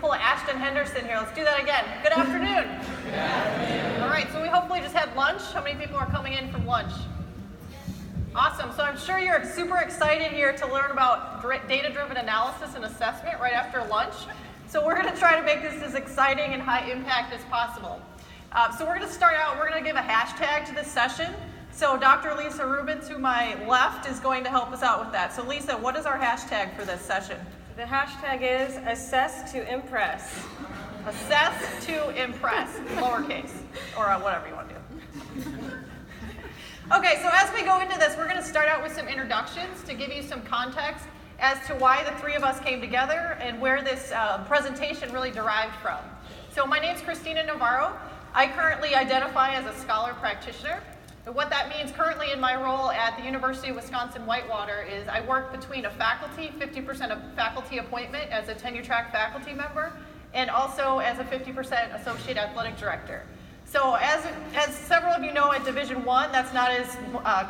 pull Ashton Henderson here. Let's do that again. Good afternoon. Good afternoon. All right, so we hopefully just had lunch. How many people are coming in from lunch? Awesome. So I'm sure you're super excited here to learn about data-driven analysis and assessment right after lunch. So we're going to try to make this as exciting and high impact as possible. So we're going to start out, we're going to give a hashtag to this session. So Dr. Lisa Rubin to my left is going to help us out with that. So Lisa, what is our hashtag for this session? The hashtag is assess to impress. Assess to impress, lowercase, or whatever you want to do. Okay, so as we go into this, we're going to start out with some introductions to give you some context as to why the three of us came together and where this presentation really derived from. So my name's Christina Navarro. I currently identify as a scholar practitioner. And what that means currently in my role at the University of Wisconsin-Whitewater is I work between a faculty, 50% of faculty appointment as a tenure track faculty member, and also as a 50% associate athletic director. So as several of you know, at Division I, that's not as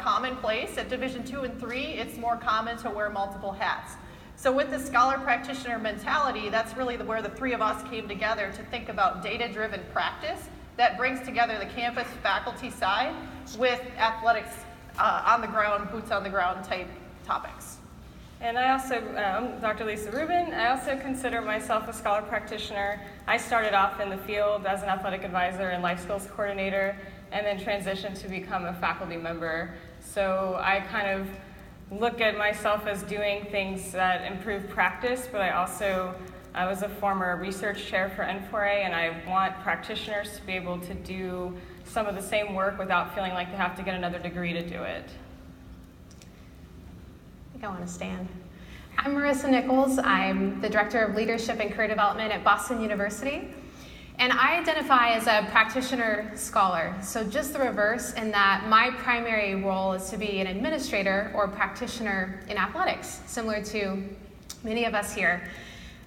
commonplace. At Division II and III, it's more common to wear multiple hats. So with the scholar practitioner mentality, that's really where the three of us came together to think about data-driven practice that brings together the campus faculty side with athletics on the ground, boots on the ground type topics. And I also, I'm Dr. Lisa Rubin. I also consider myself a scholar practitioner. I started off in the field as an athletic advisor and life skills coordinator, and then transitioned to become a faculty member. So I kind of look at myself as doing things that improve practice, but I was a former research chair for N4A, and I want practitioners to be able to do some of the same work without feeling like they have to get another degree to do it. I think I want to stand. I'm Marissa Nichols. I'm the Director of Leadership and Career Development at Boston University. And I identify as a practitioner-scholar, so just the reverse in that my primary role is to be an administrator or practitioner in athletics, similar to many of us here.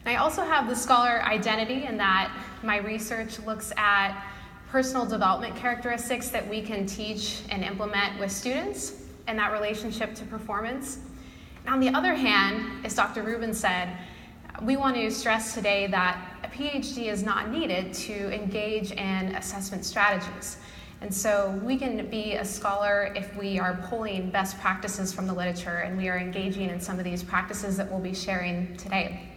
I also have the scholar identity in that my research looks at personal development characteristics that we can teach and implement with students and that relationship to performance. And on the other hand, as Dr. Rubin said, we want to stress today that a PhD is not needed to engage in assessment strategies. And so we can be a scholar if we are pulling best practices from the literature and we are engaging in some of these practices that we'll be sharing today.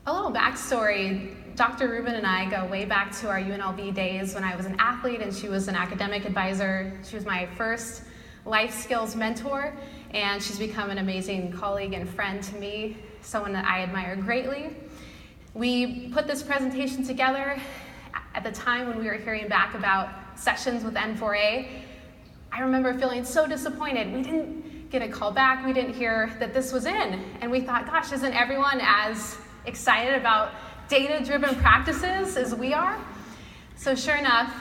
A little backstory, Dr. Rubin and I go way back to our UNLV days when I was an athlete and she was an academic advisor. She was my first life skills mentor, and she's become an amazing colleague and friend to me, someone that I admire greatly. We put this presentation together at the time when we were hearing back about sessions with N4A. I remember feeling so disappointed. We didn't get a call back. We didn't hear that this was in. And we thought, gosh, isn't everyone as excited about data-driven practices as we are? So sure enough,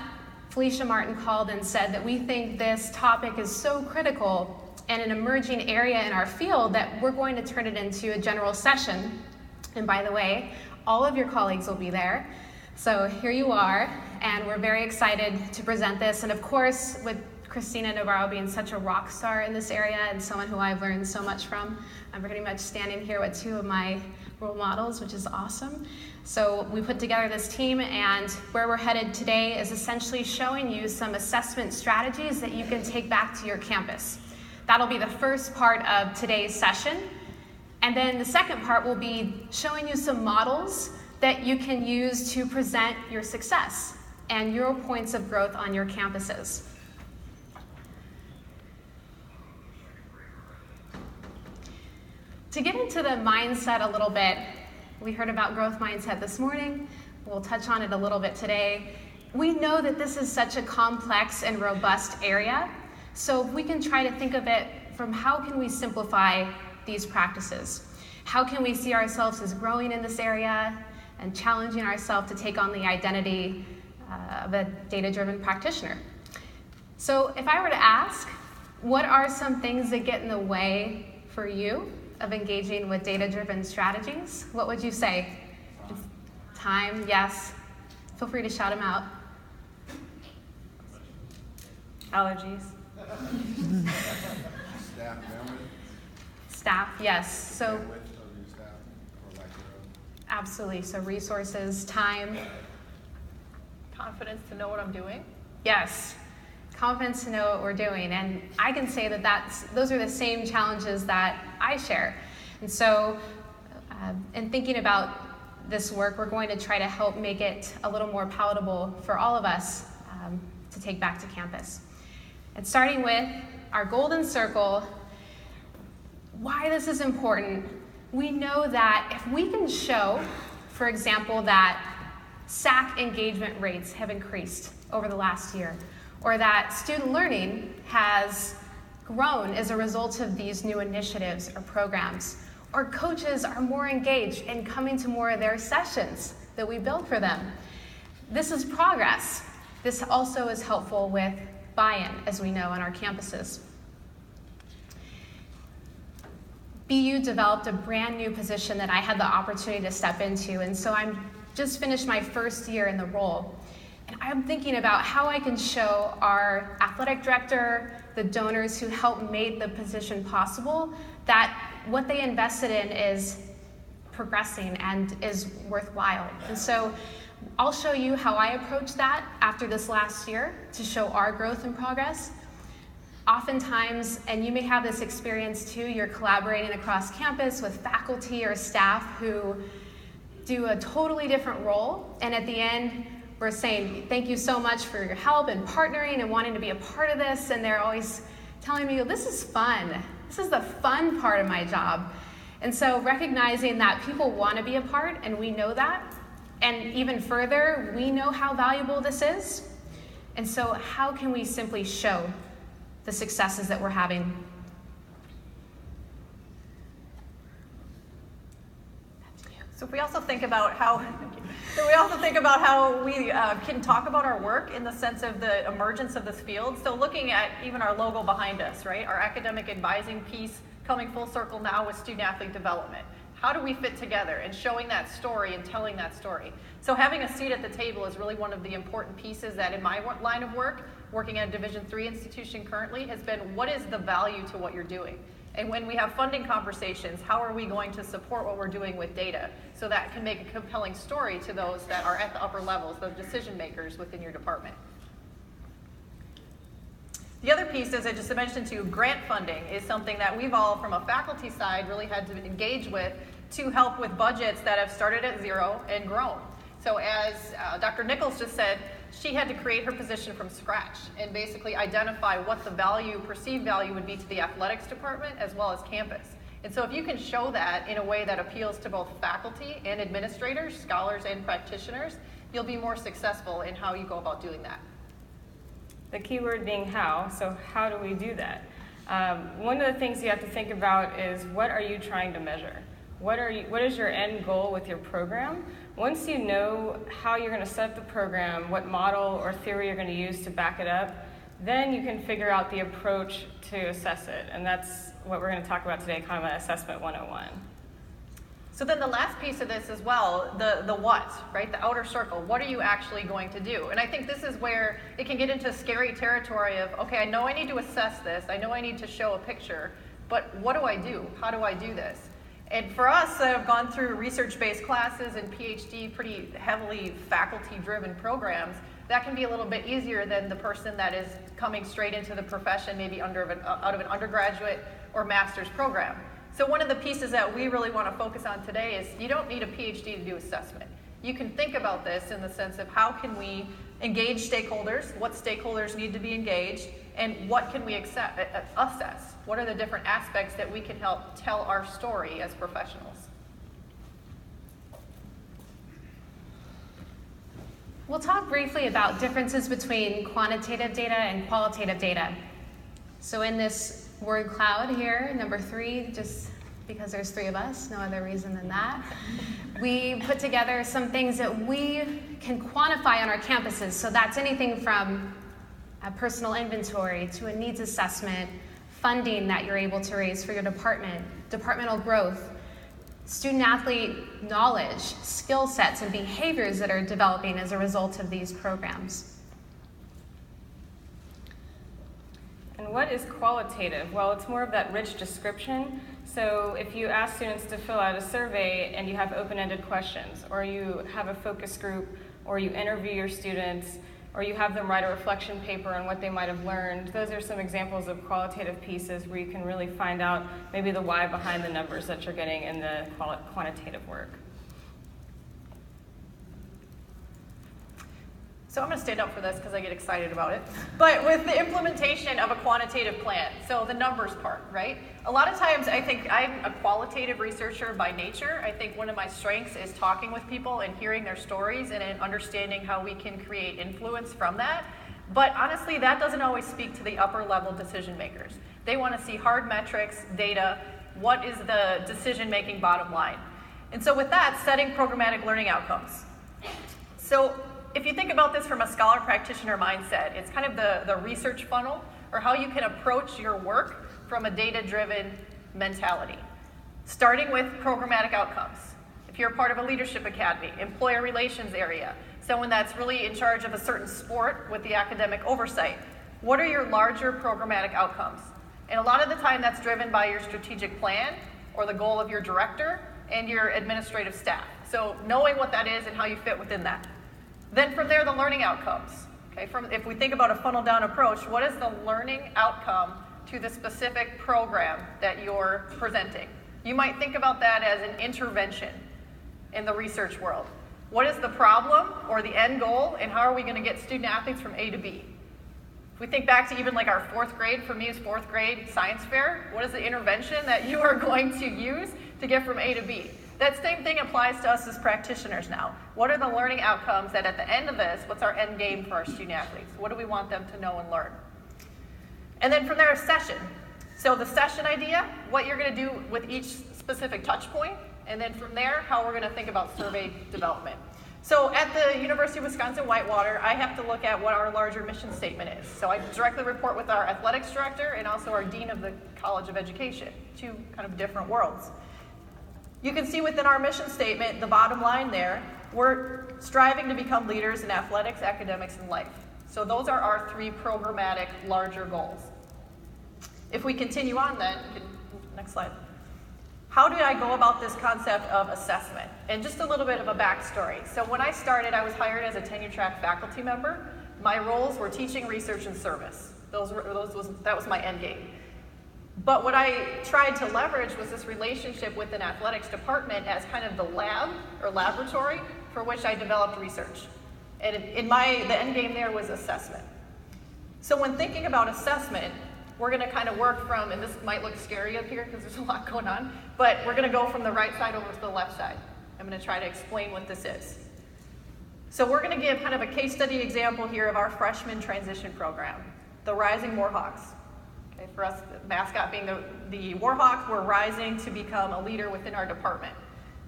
Felicia Martin called and said that we think this topic is so critical and an emerging area in our field that we're going to turn it into a general session. And by the way, all of your colleagues will be there. So here you are, and we're very excited to present this. And of course, with Kristina Navarro being such a rock star in this area and someone who I've learned so much from, I'm pretty much standing here with two of my role models, which is awesome. So we put together this team, and where we're headed today is essentially showing you some assessment strategies that you can take back to your campus. That'll be the first part of today's session. And then the second part will be showing you some models that you can use to present your success and your points of growth on your campuses. To get into the mindset a little bit, we heard about growth mindset this morning. We'll touch on it a little bit today. We know that this is such a complex and robust area, so if we can try to think of it from how can we simplify these practices? How can we see ourselves as growing in this area and challenging ourselves to take on the identity of a data-driven practitioner? So if I were to ask, what are some things that get in the way for you of engaging with data-driven strategies? What would you say? Time, yes. Feel free to shout them out. Allergies. Staff, Staff, yes. So Absolutely. So resources, time. Confidence to know what I'm doing. Yes. Confidence to know what we're doing. And I can say that those are the same challenges that I share. And so in thinking about this work, we're going to try to help make it a little more palatable for all of us to take back to campus. And starting with our golden circle, why this is important, we know that if we can show, for example, that SAC engagement rates have increased over the last year, or that student learning has grown as a result of these new initiatives or programs, or coaches are more engaged in coming to more of their sessions that we build for them. This is progress. This also is helpful with buy-in, as we know, on our campuses. BU developed a brand new position that I had the opportunity to step into, and so I'm just finished my first year in the role. And I'm thinking about how I can show our athletic director, the donors who helped make the position possible, that what they invested in is progressing and is worthwhile. And so I'll show you how I approach that after this last year to show our growth and progress. Oftentimes, and you may have this experience too, you're collaborating across campus with faculty or staff who do a totally different role, and at the end, we're saying, thank you so much for your help and partnering and wanting to be a part of this, and they're always telling me, this is fun. This is the fun part of my job. And so recognizing that people want to be a part, and we know that, and even further, we know how valuable this is, and so how can we simply show the successes that we're having? So if we also think about how we can talk about our work in the sense of the emergence of this field. So looking at even our logo behind us, right? Our academic advising piece coming full circle now with student athlete development. How do we fit together and showing that story and telling that story? So having a seat at the table is really one of the important pieces that in my line of work, working at a Division III institution currently, has been what is the value to what you're doing? And when we have funding conversations, how are we going to support what we're doing with data so that can make a compelling story to those that are at the upper levels, the decision makers within your department? The other piece, as I just mentioned to you, grant funding is something that we've all, from a faculty side, really had to engage with to help with budgets that have started at zero and grown. So as Dr. Nichols just said, she had to create her position from scratch and basically identify what the value, perceived value would be to the athletics department as well as campus. And so if you can show that in a way that appeals to both faculty and administrators, scholars and practitioners, you'll be more successful in how you go about doing that. The key word being how, so how do we do that? One of the things you have to think about is what are you trying to measure? What is your end goal with your program? Once you know how you're going to set up the program, what model or theory you're going to use to back it up, then you can figure out the approach to assess it. And that's what we're going to talk about today, kind of an assessment 101. So then the last piece of this as well, the what, right? The outer circle. What are you actually going to do? And I think this is where it can get into scary territory of, okay, I know I need to assess this. I know I need to show a picture, but what do I do? How do I do this? And for us that have gone through research-based classes and PhD, pretty heavily faculty-driven programs, that can be a little bit easier than the person that is coming straight into the profession, maybe out of an undergraduate or master's program. So one of the pieces that we really want to focus on today is you don't need a PhD to do assessment. You can think about this in the sense of how can we engage stakeholders, what stakeholders need to be engaged, and what can we assess? What are the different aspects that we can help tell our story as professionals? We'll talk briefly about differences between quantitative data and qualitative data. So in this word cloud here, number 3, just because there's 3 of us, no other reason than that, we put together some things that we can quantify on our campuses. So that's anything from a personal inventory to a needs assessment, funding that you're able to raise for your department, departmental growth, student athlete knowledge, skill sets, and behaviors that are developing as a result of these programs. And what is qualitative? Well, it's more of that rich description. So if you ask students to fill out a survey and you have open-ended questions, or you have a focus group, or you interview your students, or you have them write a reflection paper on what they might have learned, those are some examples of qualitative pieces where you can really find out maybe the why behind the numbers that you're getting in the quantitative work. So I'm going to stand up for this because I get excited about it. But with the implementation of a quantitative plan, so the numbers part, right? A lot of times I think I'm a qualitative researcher by nature. I think one of my strengths is talking with people and hearing their stories and understanding how we can create influence from that. But honestly, that doesn't always speak to the upper level decision makers. They want to see hard metrics, data, what is the decision-making bottom line. And so with that, setting programmatic learning outcomes. So if you think about this from a scholar practitioner mindset, it's kind of the research funnel, or how you can approach your work from a data-driven mentality. Starting with programmatic outcomes. If you're a part of a leadership academy, employer relations area, someone that's really in charge of a certain sport with the academic oversight, what are your larger programmatic outcomes? And a lot of the time that's driven by your strategic plan or the goal of your director and your administrative staff. So knowing what that is and how you fit within that. Then from there, the learning outcomes. Okay, if we think about a funnel down approach, what is the learning outcome to the specific program that you're presenting? You might think about that as an intervention in the research world. What is the problem or the end goal, and how are we going to get student athletes from A to B? If we think back to even like our fourth grade, for me is fourth grade science fair, what is the intervention that you are going to use to get from A to B? That same thing applies to us as practitioners now. What are the learning outcomes that at the end of this, what's our end game for our student athletes? What do we want them to know and learn? And then from there, a session. So the session idea, what you're going to do with each specific touch point, and then from there, how we're going to think about survey development. So at the University of Wisconsin-Whitewater, I have to look at what our larger mission statement is. So I directly report with our athletics director and also our dean of the College of Education, two kind of different worlds. You can see within our mission statement, the bottom line there, we're striving to become leaders in athletics, academics, and life. So those are our three programmatic larger goals. If we continue on then, next slide. How did I go about this concept of assessment? And just a little bit of a backstory. So when I started, I was hired as a tenure track faculty member. My roles were teaching, research, and service. That was my end game. But what I tried to leverage was this relationship with an athletics department as kind of the lab or laboratory for which I developed research. And the end game there was assessment. So when thinking about assessment, we're going to kind of work from, and this might look scary up here because there's a lot going on, but we're going to go from the right side over to the left side. I'm going to try to explain what this is. So we're going to give kind of a case study example here of our freshman transition program, the Rising Warhawks. Okay, for us, the mascot being the Warhawk, we're rising to become a leader within our department.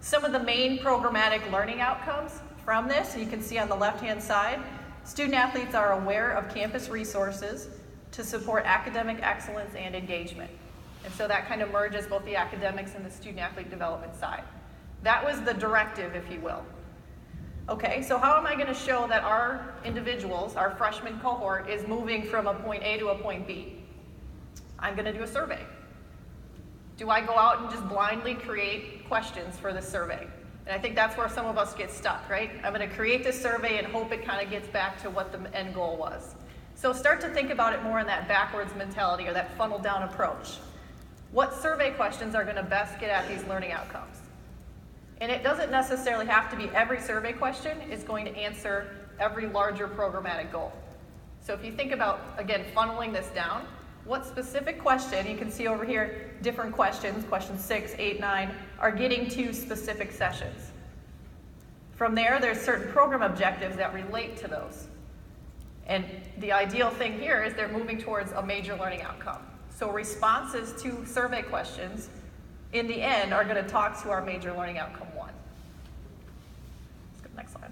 Some of the main programmatic learning outcomes from this, you can see on the left-hand side, student athletes are aware of campus resources to support academic excellence and engagement. And so that kind of merges both the academics and the student-athlete development side. That was the directive, if you will. Okay, so how am I going to show that our individuals, our freshman cohort, is moving from a point A to a point B? I'm going to do a survey. Do I go out and just blindly create questions for this survey? And I think that's where some of us get stuck, right? I'm going to create this survey and hope it kind of gets back to what the end goal was. So start to think about it more in that backwards mentality or that funnel down approach. What survey questions are going to best get at these learning outcomes? And it doesn't necessarily have to be every survey question is going to answer every larger programmatic goal. So if you think about, again, funneling this down, what specific question, you can see over here, different questions, questions 6, 8, 9, are getting to specific sessions. From there, there's certain program objectives that relate to those. And the ideal thing here is they're moving towards a major learning outcome. So responses to survey questions, in the end, are going to talk to our major learning outcome 1. Let's go to the next slide.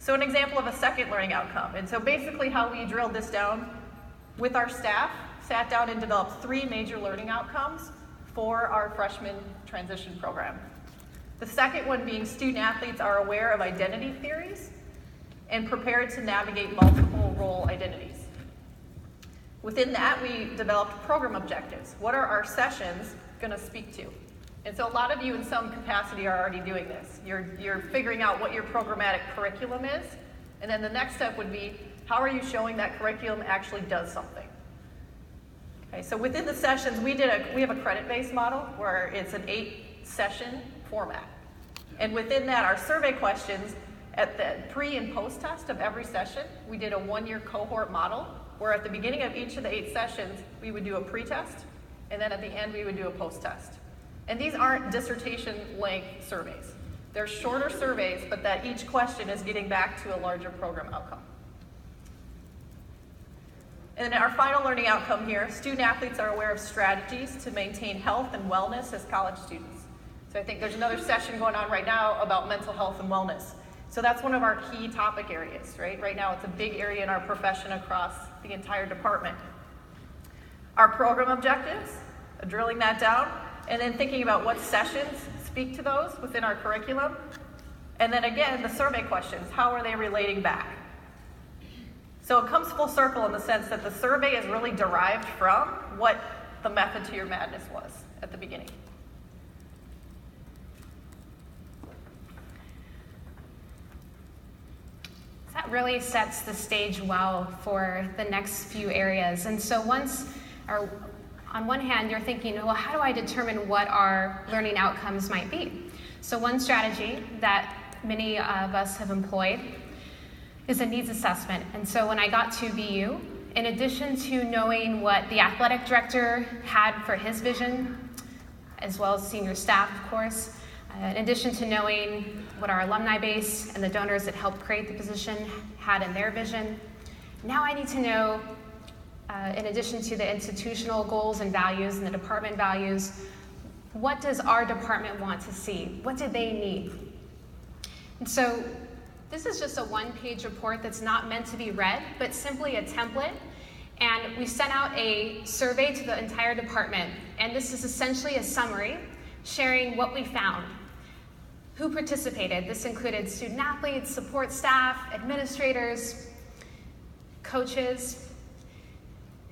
So an example of a second learning outcome. And so basically how we drilled this down with our staff, sat down and developed 3 major learning outcomes for our freshman transition program. The second one being student athletes are aware of identity theories and prepared to navigate multiple role identities. Within that, we developed program objectives. What are our sessions going to speak to? And so a lot of you in some capacity are already doing this. You're figuring out what your programmatic curriculum is, and then the next step would be, how are you showing that curriculum actually does something? Okay, so within the sessions, we have a credit-based model where it's an 8-session format. And within that, our survey questions, at the pre and post test of every session, we did a 1-year cohort model, where at the beginning of each of the 8 sessions, we would do a pre-test, and then at the end, we would do a post-test. And these aren't dissertation-length surveys. They're shorter surveys, but that each question is getting back to a larger program outcome. And then our final learning outcome here, student athletes are aware of strategies to maintain health and wellness as college students. So I think there's another session going on right now about mental health and wellness. So that's one of our key topic areas, right? Right now it's a big area in our profession across the entire department. Our program objectives, drilling that down, and then thinking about what sessions speak to those within our curriculum. And then again, the survey questions, how are they relating back? So it comes full circle in the sense that the survey is really derived from what the method to your madness was at the beginning. That really sets the stage well for the next few areas. And so on one hand, you're thinking, well, how do I determine what our learning outcomes might be? So one strategy that many of us have employed is a needs assessment. And so when I got to BU, in addition to knowing what the athletic director had for his vision, as well as senior staff, of course, in addition to knowing what our alumni base and the donors that helped create the position had in their vision, now I need to know, in addition to the institutional goals and values and the department values, what does our department want to see? What do they need? And so this is just a one-page report that's not meant to be read, but simply a template. And we sent out a survey to the entire department. And this is essentially a summary sharing what we found. Who participated? This included student athletes, support staff, administrators, coaches.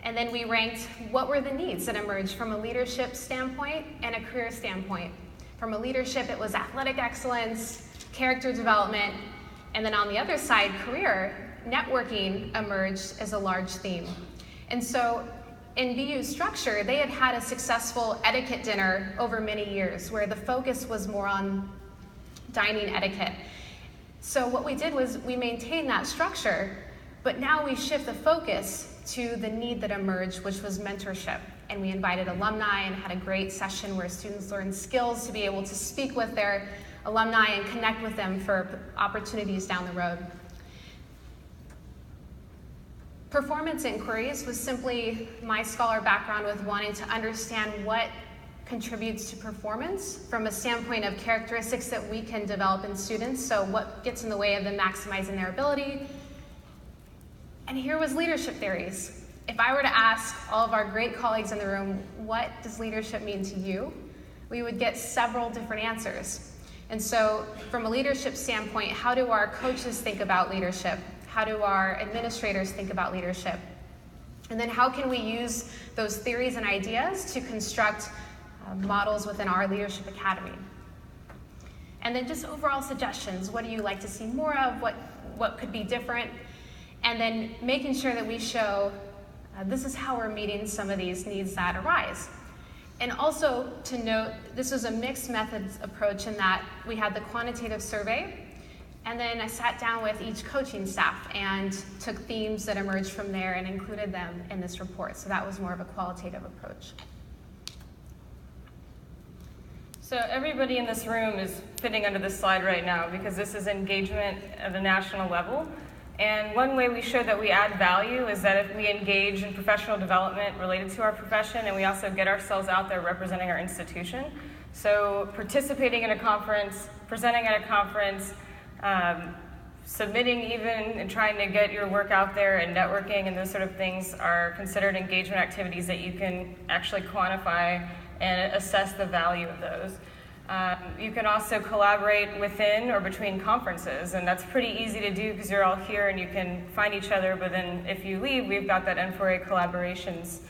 And then we ranked what were the needs that emerged from a leadership standpoint and a career standpoint. From a leadership, it was athletic excellence, character development, and then on the other side, career, networking emerged as a large theme. And so in BU's structure, they had had a successful etiquette dinner over many years where the focus was more on dining etiquette. So what we did was we maintained that structure, but now we shift the focus to the need that emerged, which was mentorship. And we invited alumni and had a great session where students learned skills to be able to speak with their alumni and connect with them for opportunities down the road. Performance inquiries was simply my scholar background with wanting to understand what contributes to performance from a standpoint of characteristics that we can develop in students, so what gets in the way of them maximizing their ability. And here was leadership theories. If I were to ask all of our great colleagues in the room, what does leadership mean to you? We would get several different answers. And so from a leadership standpoint, how do our coaches think about leadership? How do our administrators think about leadership? And then how can we use those theories and ideas to construct models within our leadership academy? And then just overall suggestions. What do you like to see more of? What could be different? And then making sure that we show this is how we're meeting some of these needs that arise. And also to note, this was a mixed methods approach in that we had the quantitative survey, and then I sat down with each coaching staff and took themes that emerged from there and included them in this report. So that was more of a qualitative approach. So everybody in this room is fitting under this slide right now because this is engagement at a national level. And one way we show that we add value is that if we engage in professional development related to our profession, and we also get ourselves out there representing our institution. So participating in a conference, presenting at a conference, submitting even and trying to get your work out there and networking and those sort of things are considered engagement activities that you can actually quantify and assess the value of those. You can also collaborate within or between conferences, and that's pretty easy to do because you're all here and you can find each other, but then if you leave, we've got that N4A collaborations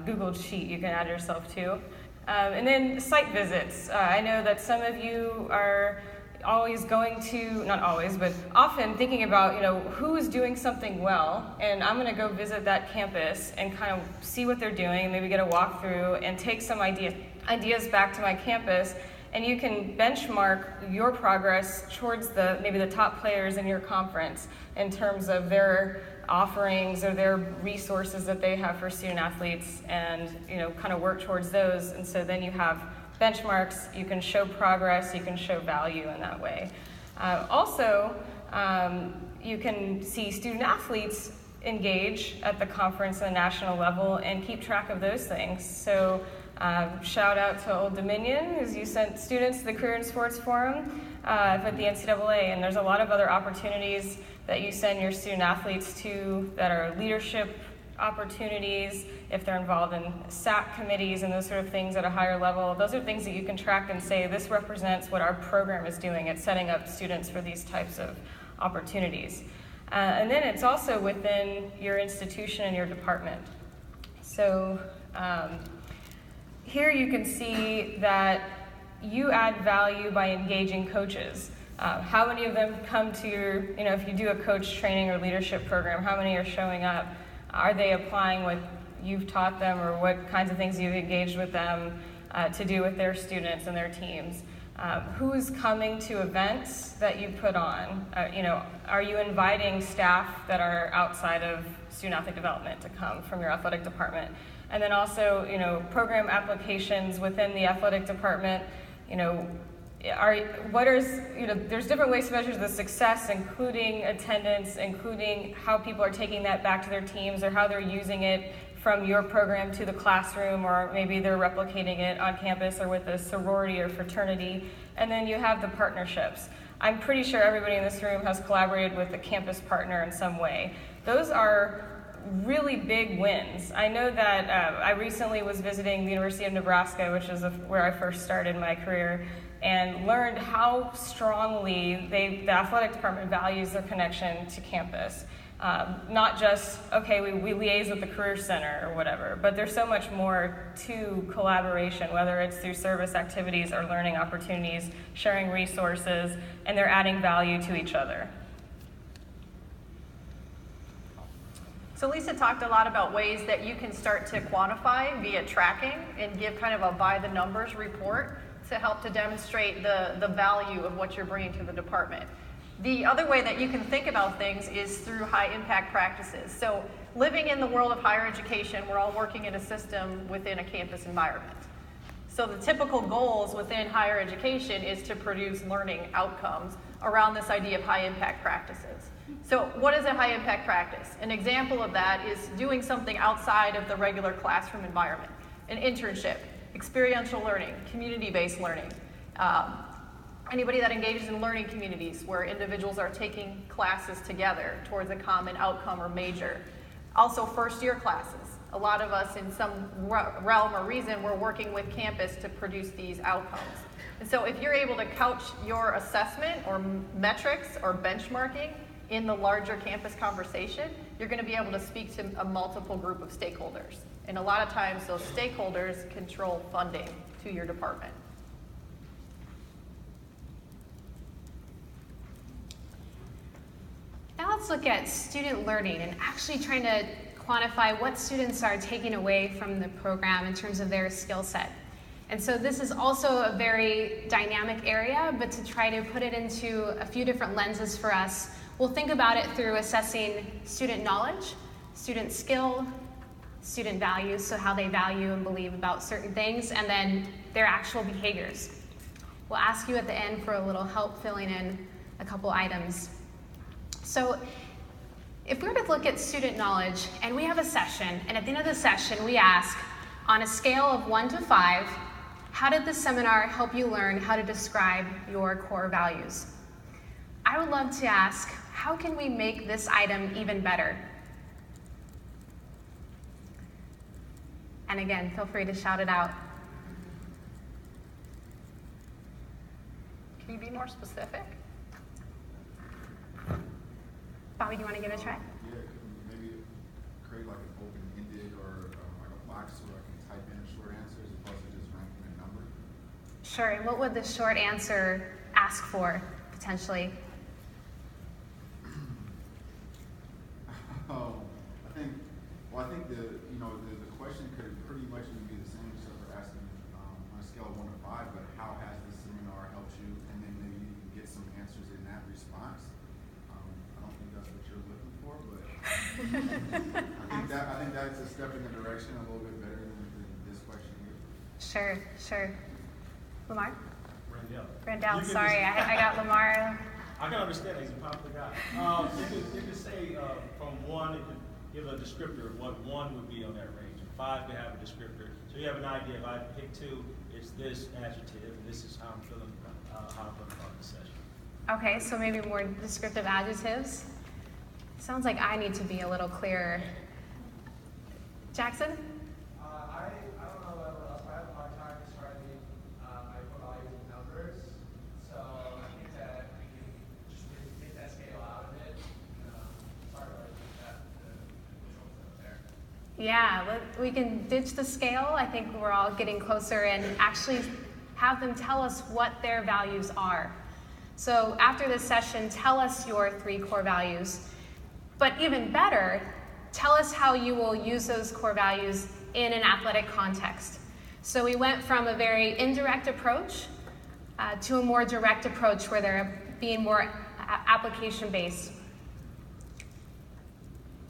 Google sheet you can add yourself to. And then site visits. I know that some of you are always going to, not always, but often thinking about, who is doing something well, and I'm going to go visit that campus and kind of see what they're doing, maybe get a walkthrough and take some ideas back to my campus, and you can benchmark your progress towards maybe the top players in your conference in terms of their offerings or their resources that they have for student athletes, and kind of work towards those. And so then you have benchmarks, you can show progress, you can show value in that way. You can see student athletes engage at the conference and the national level and keep track of those things. So shout out to Old Dominion, as you sent students to the Career in Sports Forum at the NCAA, and there's a lot of other opportunities that you send your student athletes to that are leadership opportunities, if they're involved in SAC committees and those sort of things at a higher level. Those are things that you can track and say, this represents what our program is doing at setting up students for these types of opportunities. And then it's also within your institution and your department. So here you can see that you add value by engaging coaches. How many of them come to your, if you do a coach training or leadership program, how many are showing up? Are they applying what you've taught them, or what kinds of things you've engaged with them to do with their students and their teams? Who's coming to events that you put on? Are you inviting staff that are outside of student athlete development to come from your athletic department? And then also, program applications within the athletic department. There's different ways to measure the success, including attendance, including how people are taking that back to their teams, or how they're using it from your program to the classroom, or maybe they're replicating it on campus or with a sorority or fraternity. And then you have the partnerships. I'm pretty sure everybody in this room has collaborated with a campus partner in some way. Those are really big wins. I know that I recently was visiting the University of Nebraska, which is where I first started my career, and learned how strongly the athletic department values their connection to campus. Not just, okay, we liaise with the Career Center or whatever, but there's so much more to collaboration, whether it's through service activities or learning opportunities, sharing resources, and they're adding value to each other. So Lisa talked a lot about ways that you can start to quantify via tracking and give kind of a by the numbers report to help to demonstrate the value of what you're bringing to the department. The other way that you can think about things is through high impact practices. So living in the world of higher education, we're all working in a system within a campus environment. So the typical goals within higher education is to produce learning outcomes around this idea of high impact practices. So what is a high impact practice? An example of that is doing something outside of the regular classroom environment, an internship, experiential learning, community-based learning. Anybody that engages in learning communities where individuals are taking classes together towards a common outcome or major. Also first-year classes. A lot of us in some realm or reason, we're working with campus to produce these outcomes. And so if you're able to couch your assessment or metrics or benchmarking in the larger campus conversation, you're going to be able to speak to a multiple group of stakeholders. And a lot of times those stakeholders control funding to your department. Now let's look at student learning and actually trying to quantify what students are taking away from the program in terms of their skill set. And so this is also a very dynamic area, but to try to put it into a few different lenses for us, we'll think about it through assessing student knowledge, student skill, student values, so how they value and believe about certain things, and then their actual behaviors. We'll ask you at the end for a little help filling in a couple items. So if we were to look at student knowledge, and we have a session, and at the end of the session we ask, on a scale of 1 to 5, how did this seminar help you learn how to describe your core values? I would love to ask, how can we make this item even better? And again, feel free to shout it out. you be more specific? Bobby, do you want to give it a try? Yeah, maybe create like an open-ended or like a box where I can type in short answers as opposed to just ranking a number. Sure, and what would the short answer ask for, potentially? I think the question could pretty much even be the same, so we're asking on a scale of 1 to 5, but how has this seminar helped you? And then maybe you can get some answers in that response. I don't think that's what you're looking for, but I think that's a step in the direction a little bit better than this question here. Sure. Lamar? Randall, sorry, I got Lamar. I can understand that he's a popular guy. You could say from 1, it could give a descriptor of what 1 would be on that range, and 5 could have a descriptor. So you have an idea. If I pick 2, it's this adjective, and this is how I'm feeling, how I'm feeling about the session. Okay, so maybe more descriptive adjectives. Sounds like I need to be a little clearer. Jackson? I don't know about else, but I have a hard time describing my core values in numbers. So I think that we can just really take that scale out of it. Sorry, that the visuals there. Yeah, we can ditch the scale. I think we're all getting closer and actually have them tell us what their values are. So after this session, tell us your 3 core values. But even better, tell us how you will use those core values in an athletic context. So we went from a very indirect approach to a more direct approach where they're being more application-based.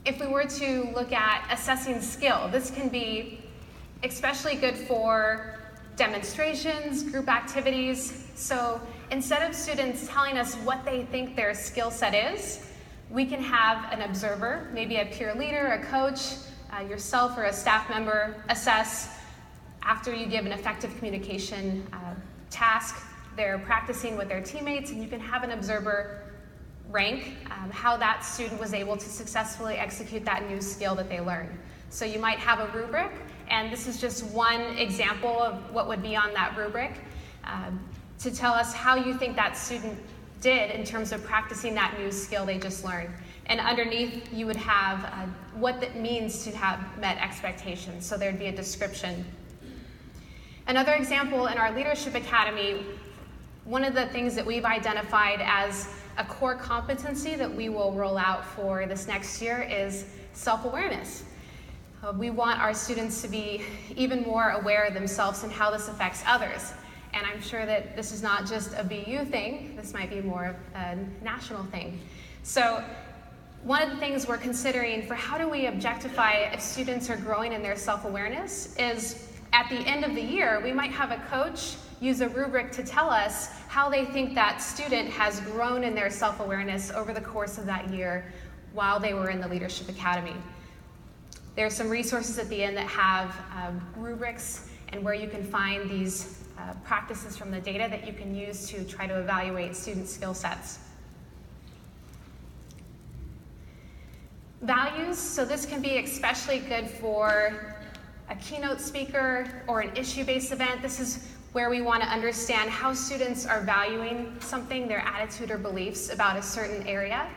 If we were to look at assessing skill, this can be especially good for demonstrations, group activities. So instead of students telling us what they think their skill set is, we can have an observer, maybe a peer leader, a coach, yourself or a staff member assess after you give an effective communication task. They're practicing with their teammates, and you can have an observer rank how that student was able to successfully execute that new skill that they learned. So you might have a rubric, and this is just one example of what would be on that rubric to tell us how you think that student did in terms of practicing that new skill they just learned. And underneath, you would have what that means to have met expectations. So there'd be a description. Another example in our Leadership Academy, one of the things that we've identified as a core competency that we will roll out for this next year is self-awareness. We want our students to be even more aware of themselves and how this affects others. And I'm sure that this is not just a BU thing, this might be more of a national thing. So one of the things we're considering for how do we objectify if students are growing in their self-awareness is at the end of the year, we might have a coach use a rubric to tell us how they think that student has grown in their self-awareness over the course of that year while they were in the Leadership Academy. There are some resources at the end that have rubrics and where you can find these practices from the data that you can use to try to evaluate student skill sets. Values, so this can be especially good for a keynote speaker or an issue-based event. This is where we want to understand how students are valuing something, their attitude or beliefs about a certain area.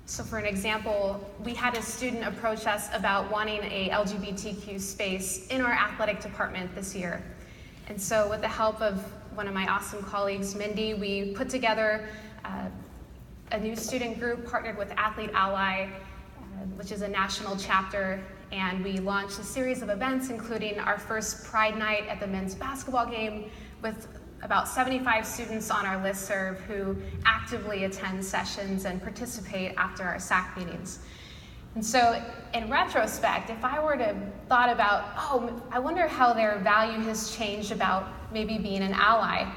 So for an example, we had a student approach us about wanting a LGBTQ space in our athletic department this year. And so with the help of one of my awesome colleagues, Mindy, we put together a new student group, partnered with Athlete Ally, which is a national chapter, and we launched a series of events, including our first Pride Night at the men's basketball game with about 75 students on our listserv who actively attend sessions and participate after our SAC meetings. And so in retrospect, if I were to thought about, I wonder how their value has changed about maybe being an ally.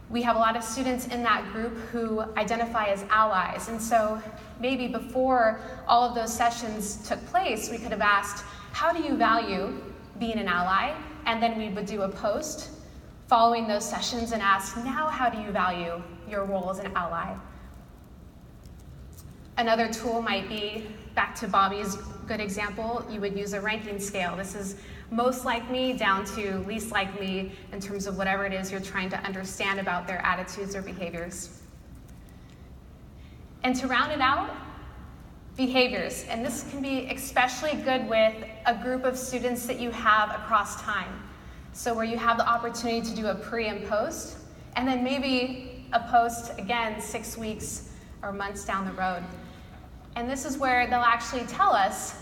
We have a lot of students in that group who identify as allies. And so maybe before all of those sessions took place, we could have asked, how do you value being an ally? And then we would do a post following those sessions and ask, now how do you value your role as an ally? Another tool might be, back to Bobby's good example, you would use a ranking scale. This is most like me down to least like me in terms of whatever it is you're trying to understand about their attitudes or behaviors. And to round it out, behaviors. And this can be especially good with a group of students that you have across time. So where you have the opportunity to do a pre and post, and then maybe a post again 6 weeks or months down the road. And this is where they'll actually tell us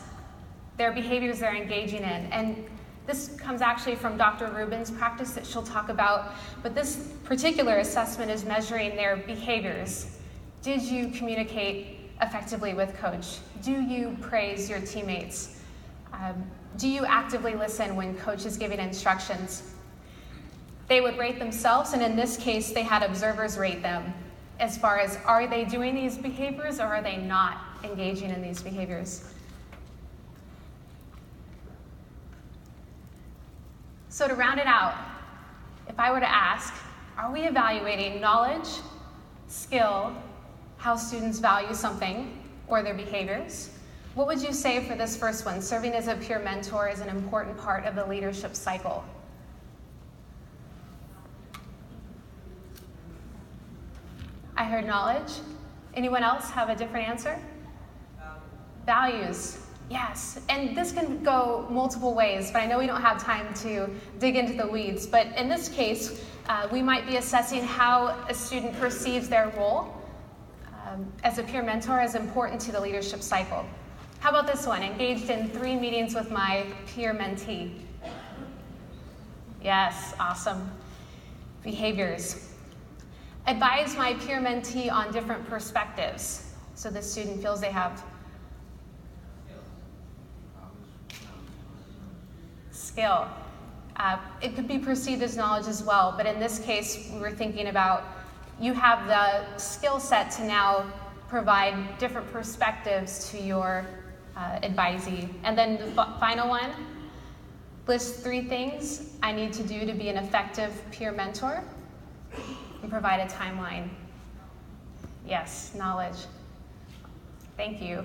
their behaviors they're engaging in. And this comes actually from Dr. Rubin's practice that she'll talk about, but this particular assessment is measuring their behaviors. Did you communicate effectively with coach? Do you praise your teammates? Do you actively listen when coach is giving instructions? They would rate themselves, and in this case, they had observers rate them as far as, are they doing these behaviors or are they not engaging in these behaviors? So to round it out, if I were to ask, are we evaluating knowledge, skill, how students value something, or their behaviors? What would you say for this first one? Serving as a peer mentor is an important part of the leadership cycle. I heard knowledge. Anyone else have a different answer? Values. Yes, and this can go multiple ways, but I know we don't have time to dig into the weeds. But in this case, we might be assessing how a student perceives their role as a peer mentor as important to the leadership cycle. How about this one? Engaged in 3 meetings with my peer mentee. Yes, awesome. Behaviors. Advise my peer mentee on different perspectives so the student feels they have skill. It could be perceived as knowledge as well, but in this case, we were thinking about you have the skill set to now provide different perspectives to your advisee. And then the final one, list 3 things I need to do to be an effective peer mentor and provide a timeline. Yes, knowledge. Thank you.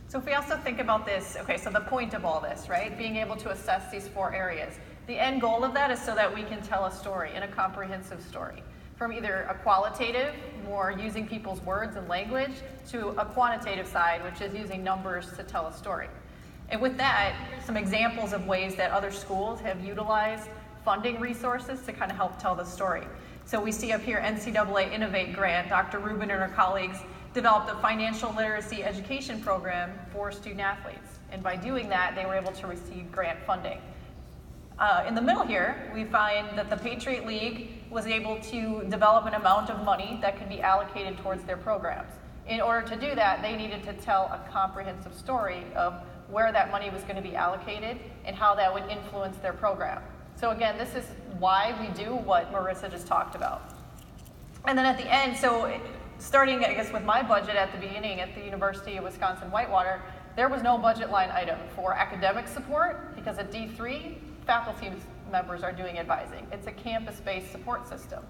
So if we also think about this, okay, so the point of all this, right, being able to assess these 4 areas, the end goal of that is so that we can tell a story, and a comprehensive story, from either a qualitative, more using people's words and language, to a quantitative side, which is using numbers to tell a story. And with that, some examples of ways that other schools have utilized funding resources to kind of help tell the story. So we see up here NCAA Innovate Grant. Dr. Rubin and her colleagues developed a financial literacy education program for student athletes. And by doing that, they were able to receive grant funding. In the middle here, we find that the Patriot League was able to develop an amount of money that could be allocated towards their programs. In order to do that, they needed to tell a comprehensive story of where that money was going to be allocated and how that would influence their program. So again, this is why we do what Marissa just talked about. And then at the end, so starting, I guess, with my budget at the beginning at the University of Wisconsin-Whitewater, there was no budget line item for academic support because at D3, faculty members are doing advising. It's a campus-based support system.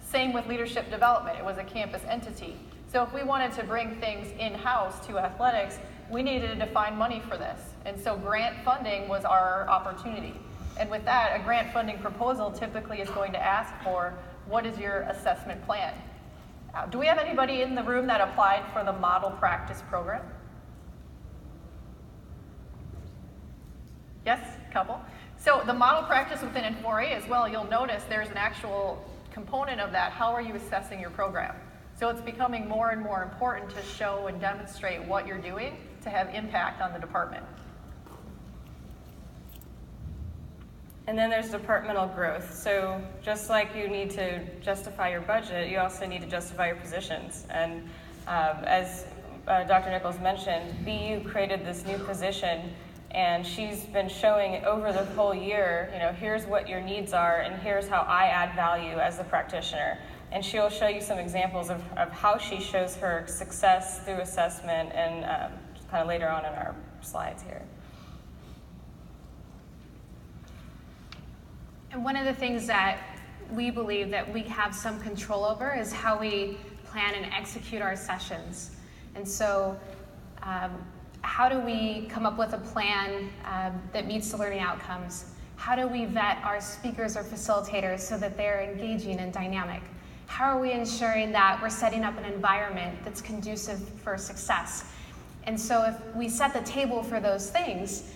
Same with leadership development. It was a campus entity. So if we wanted to bring things in-house to athletics, we needed to find money for this. And so grant funding was our opportunity. And with that, a grant funding proposal typically is going to ask for, what is your assessment plan? Do we have anybody in the room that applied for the Model Practice program? Yes, a couple. So the Model Practice within N4A as well, you'll notice there's an actual component of that. How are you assessing your program? So it's becoming more and more important to show and demonstrate what you're doing to have impact on the department. And then there's departmental growth. So just like you need to justify your budget, you also need to justify your positions. And as Dr. Nichols mentioned, BU created this new position, and she's been showing over the whole year, here's what your needs are, and here's how I add value as a practitioner. And she'll show you some examples of how she shows her success through assessment, and kind of later on in our slides here. And one of the things that we believe that we have some control over is how we plan and execute our sessions. And so how do we come up with a plan that meets the learning outcomes? How do we vet our speakers or facilitators so that they're engaging and dynamic? How are we ensuring that we're setting up an environment that's conducive for success? And so if we set the table for those things,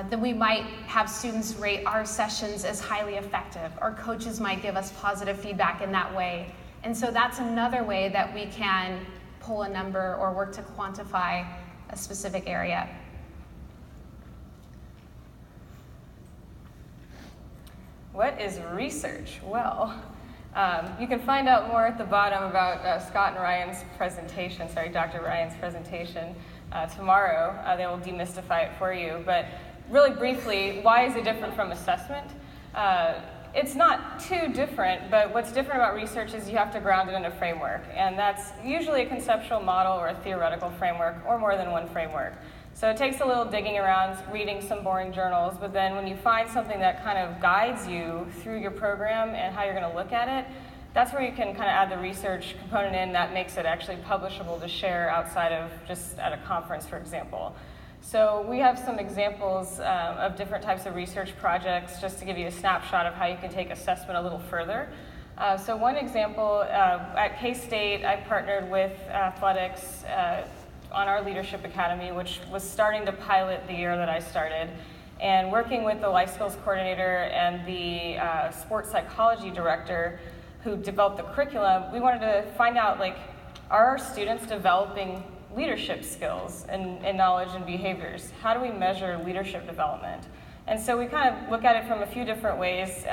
then we might have students rate our sessions as highly effective. Our coaches might give us positive feedback in that way. And so that's another way that we can pull a number or work to quantify a specific area. What is research? Well, you can find out more at the bottom about Scott and Ryan's presentation, Dr. Ryan's presentation tomorrow. They will demystify it for you. But really briefly, why is it different from assessment? It's not too different, but what's different about research is you have to ground it in a framework. And that's usually a conceptual model or a theoretical framework or more than one framework. So it takes a little digging around, reading some boring journals, but then when you find something that kind of guides you through your program and how you're going to look at it, that's where you can kind of add the research component in that makes it actually publishable to share outside of just at a conference, for example. So we have some examples of different types of research projects just to give you a snapshot of how you can take assessment a little further. So one example, at K-State, I partnered with athletics on our Leadership Academy, which was starting to pilot the year that I started. And working with the life skills coordinator and the sports psychology director who developed the curriculum, we wanted to find out, like, are our students developing leadership skills and knowledge and behaviors? How do we measure leadership development? And so we kind of look at it from a few different ways.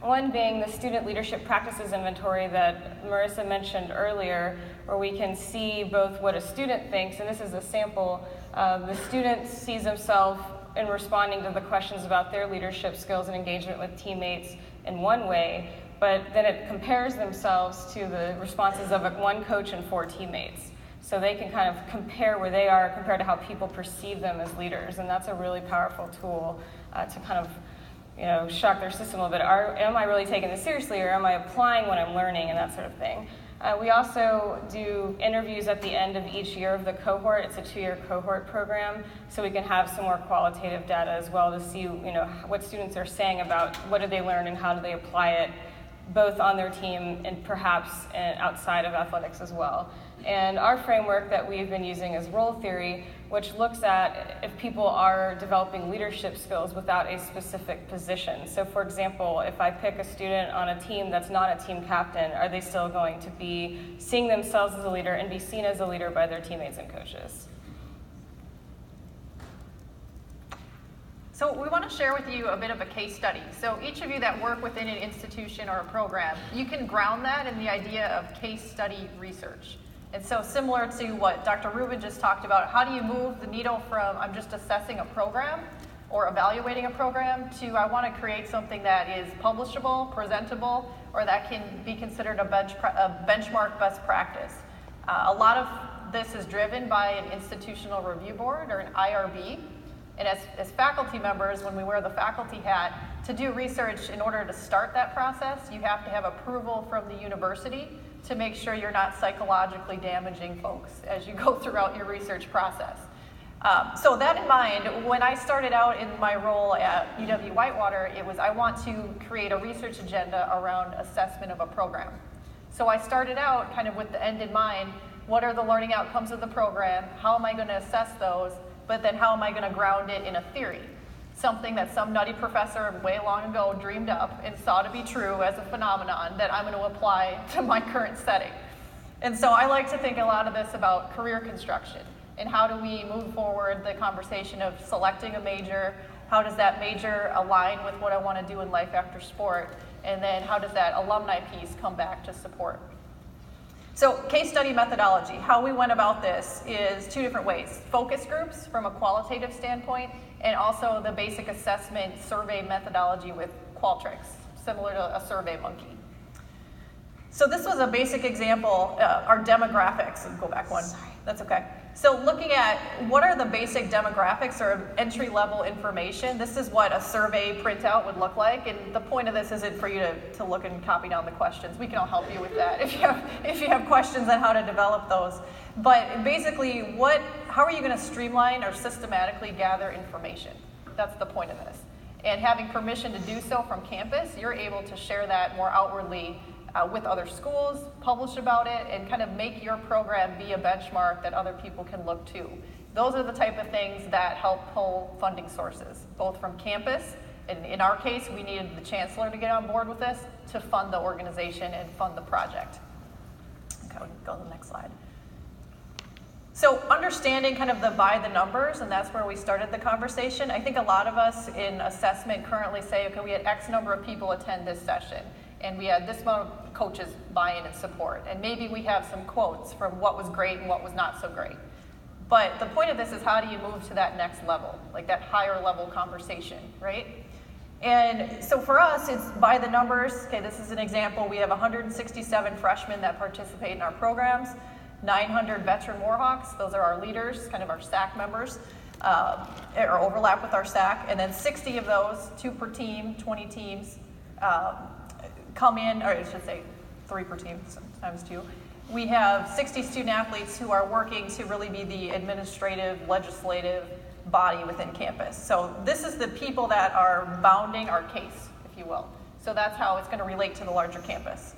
One being the student leadership practices inventory that Marissa mentioned earlier, where we can see both what a student thinks, and this is a sample. The student sees himself in responding to the questions about their leadership skills and engagement with teammates in one way, but then it compares themselves to the responses of one coach and 4 teammates. So they can kind of compare where they are compared to how people perceive them as leaders, and that's a really powerful tool to kind of shock their system a little bit. Am I really taking this seriously, or am I applying what I'm learning, and that sort of thing. We also do interviews at the end of each year of the cohort. It's a 2-year cohort program, so we can have some more qualitative data as well to see what students are saying about what did they learn and how do they apply it, both on their team and perhaps outside of athletics as well. And our framework that we've been using is role theory, which looks at if people are developing leadership skills without a specific position. So for example, if I pick a student on a team that's not a team captain, are they still going to be seeing themselves as a leader and be seen as a leader by their teammates and coaches? So we want to share with you a bit of a case study. So each of you that work within an institution or a program, you can ground that in the idea of case study research. And so similar to what Dr. Rubin just talked about, how do you move the needle from I'm just assessing a program or evaluating a program to I want to create something that is publishable, presentable, or that can be considered a benchmark best practice. A lot of this is driven by an institutional review board or an IRB. And as faculty members, when we wear the faculty hat, to do research in order to start that process, you have to have approval from the university to make sure you're not psychologically damaging folks as you go throughout your research process. So that in mind, when I started out in my role at UW-Whitewater, it was I want to create a research agenda around assessment of a program. So I started out kind of with the end in mind. What are the learning outcomes of the program? How am I going to assess those? But then how am I going to ground it in a theory? Something that some nutty professor way long ago dreamed up and saw to be true as a phenomenon that I'm going to apply to my current setting. And so I like to think a lot of this about career construction and how do we move forward the conversation of selecting a major, how does that major align with what I want to do in life after sport, and then how does that alumni piece come back to support. So case study methodology, how we went about this is 2 different ways. Focus groups from a qualitative standpoint, and also the basic assessment survey methodology with Qualtrics, similar to a Survey Monkey. So this was a basic example, our demographics, go back one, that's okay. So looking at what are the basic demographics or entry-level information, this is what a survey printout would look like. And the point of this isn't for you to look and copy down the questions. We can all help you with that if you have questions on how to develop those. But basically, how are you going to streamline or systematically gather information? That's the point of this. And having permission to do so from campus, you're able to share that more outwardly with other schools, publish about it, and kind of make your program be a benchmark that other people can look to. Those are the type of things that help pull funding sources, both from campus, and in our case, we needed the chancellor to get on board with this to fund the organization and fund the project. Okay, we can go to the next slide. So understanding kind of the by the numbers, and that's where we started the conversation. I think a lot of us in assessment currently say, okay, we had X number of people attend this session, and we had this amount of coaches buy-in and support, and maybe we have some quotes from what was great and what was not so great. But the point of this is, how do you move to that next level, like that higher level conversation, right? And so for us, it's by the numbers. Okay, this is an example. We have 167 freshmen that participate in our programs, 900 veteran Warhawks, those are our leaders, kind of our SAC members, or overlap with our SAC, and then 60 of those, 2 per team, 20 teams, come in, or I should say 3 per team, sometimes 2. We have 60 student athletes who are working to really be the administrative, legislative body within campus. So this is the people that are bounding our case, if you will. So that's how it's going to relate to the larger campus.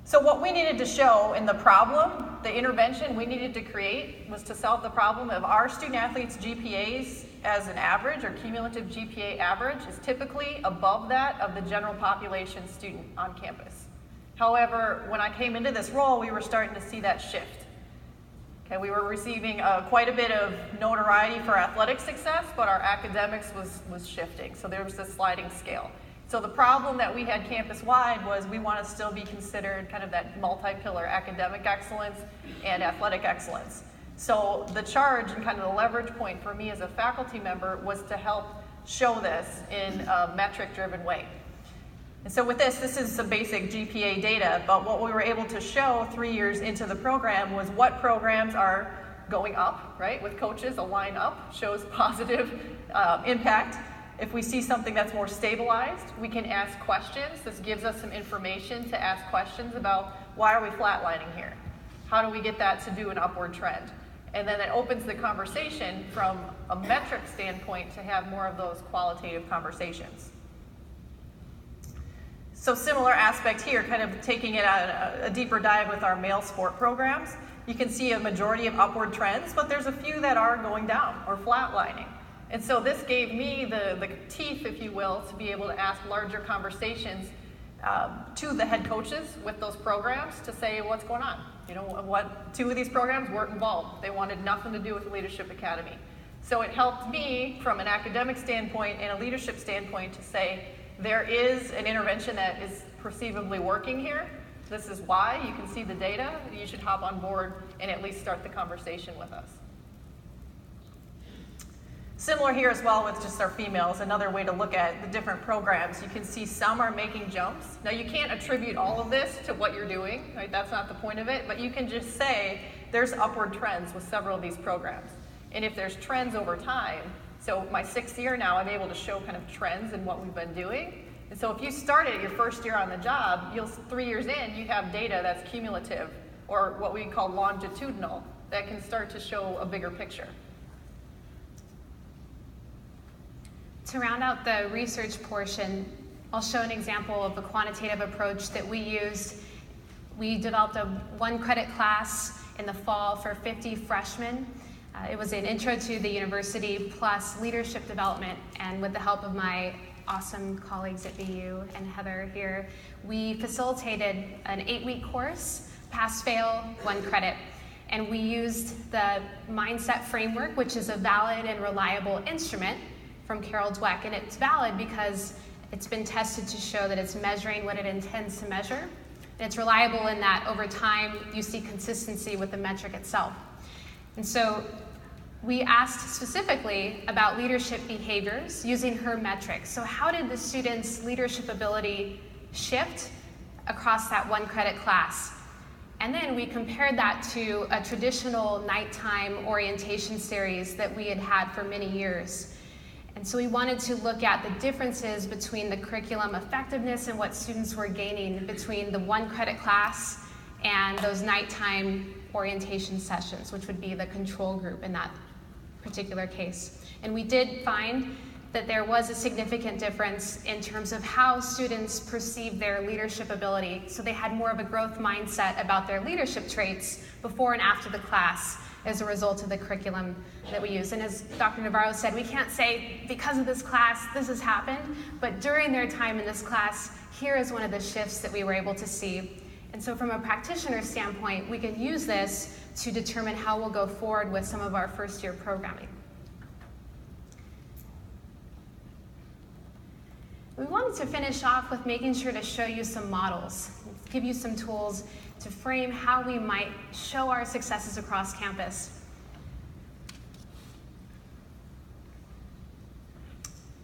So what we needed to show in the problem, the intervention we needed to create, was to solve the problem of our student athletes' GPAs as an average, or cumulative GPA average, is typically above that of the general population student on campus. However, when I came into this role, we were starting to see that shift. Okay, we were receiving quite a bit of notoriety for athletic success, but our academics was shifting. So there was this sliding scale. So the problem that we had campus-wide was we want to still be considered kind of that multi-pillar academic excellence and athletic excellence. So the charge and kind of the leverage point for me as a faculty member was to help show this in a metric-driven way. And so with this is some basic GPA data, but what we were able to show 3 years into the program was what programs are going up, right? With coaches, a line up shows positive impact. If we see something that's more stabilized, we can ask questions. This gives us some information to ask questions about, why are we flatlining here? How do we get that to do an upward trend? And then it opens the conversation from a metric standpoint to have more of those qualitative conversations. So similar aspect here, kind of taking it on a deeper dive with our male sport programs. You can see a majority of upward trends, but there's a few that are going down or flatlining. And so this gave me the teeth, if you will, to be able to ask larger conversations to the head coaches with those programs to say, what's going on? You know, what 2 of these programs weren't involved. They wanted nothing to do with the Leadership Academy. So it helped me from an academic standpoint and a leadership standpoint to say, there is an intervention that is perceivably working here. This is why. You can see the data. You should hop on board and at least start the conversation with us. Similar here as well with just our females, another way to look at the different programs. You can see some are making jumps. Now you can't attribute all of this to what you're doing, right? That's not the point of it, but you can just say there's upward trends with several of these programs. And if there's trends over time, so my 6th year now, I'm able to show kind of trends in what we've been doing. And so if you started your first year on the job, 3 years in, you have data that's cumulative, or what we call longitudinal, that can start to show a bigger picture. To round out the research portion, I'll show an example of the quantitative approach that we used. We developed a 1-credit class in the fall for 50 freshmen. It was an intro to the university plus leadership development, and with the help of my awesome colleagues at BU and Heather here, we facilitated an 8-week course, pass-fail, 1 credit. And we used the mindset framework, which is a valid and reliable instrument from Carol Dweck, and it's valid because it's been tested to show that it's measuring what it intends to measure. And it's reliable in that over time you see consistency with the metric itself. And so we asked specifically about leadership behaviors using her metrics. So how did the students' leadership ability shift across that 1-credit class? And then we compared that to a traditional nighttime orientation series that we had had for many years. And so we wanted to look at the differences between the curriculum effectiveness and what students were gaining between the 1-credit class and those nighttime orientation sessions, which would be the control group in that particular case. And we did find that there was a significant difference in terms of how students perceived their leadership ability. So they had more of a growth mindset about their leadership traits before and after the class as a result of the curriculum that we use. And as Dr. Navarro said, we can't say because of this class this has happened, but during their time in this class, here is one of the shifts that we were able to see. And so from a practitioner standpoint, we can use this to determine how we'll go forward with some of our first-year programming. We wanted to finish off with making sure to show you some models, give you some tools to frame how we might show our successes across campus.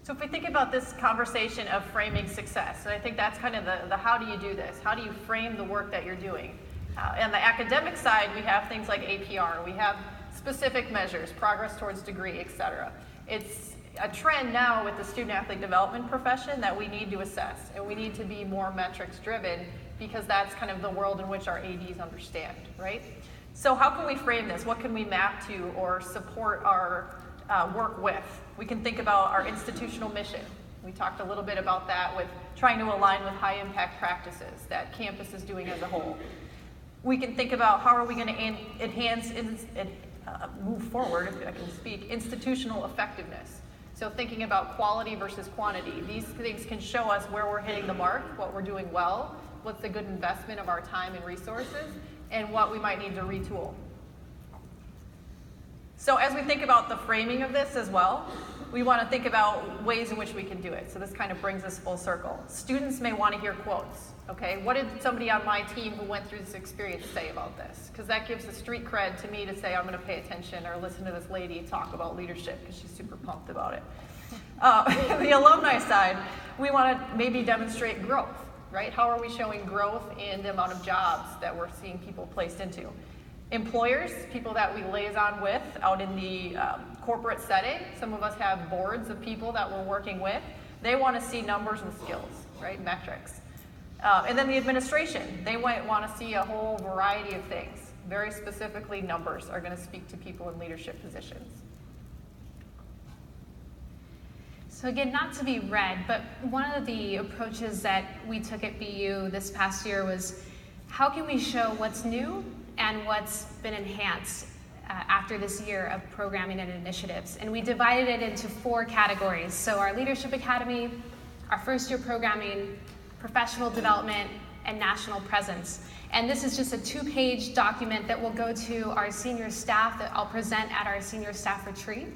So if we think about this conversation of framing success, and I think that's kind of the how do you do this? How do you frame the work that you're doing? On the academic side, we have things like APR. We have specific measures, progress towards degree, et cetera. It's a trend now with the student-athlete development profession that we need to assess, and we need to be more metrics-driven because that's kind of the world in which our ADs understand, right? So how can we frame this? What can we map to or support our work with? We can think about our institutional mission. We talked a little bit about that with trying to align with high-impact practices that campus is doing as a whole. We can think about how are we going to enhance, move forward, if I can speak, institutional effectiveness. So thinking about quality versus quantity. These things can show us where we're hitting the mark, what we're doing well, what's a good investment of our time and resources, and what we might need to retool. So as we think about the framing of this as well, we want to think about ways in which we can do it. So this kind of brings us full circle. Students may want to hear quotes. Okay, what did somebody on my team who went through this experience say about this? Because that gives the street cred to me to say I'm going to pay attention or listen to this lady talk about leadership because she's super pumped about it. The alumni side, we want to maybe demonstrate growth, right? How are we showing growth in the amount of jobs that we're seeing people placed into? Employers, people that we liaison with out in the corporate setting, some of us have boards of people that we're working with. They want to see numbers and skills, right? Metrics. And then the administration, they might want to see a whole variety of things. Very specifically, numbers are going to speak to people in leadership positions. So again, not to be read, but one of the approaches that we took at BU this past year was how can we show what's new and what's been enhanced after this year of programming and initiatives. And we divided it into 4 categories. So our Leadership Academy, our first-year programming, professional development, and national presence. And this is just a 2-page document that will go to our senior staff that I'll present at our senior staff retreat.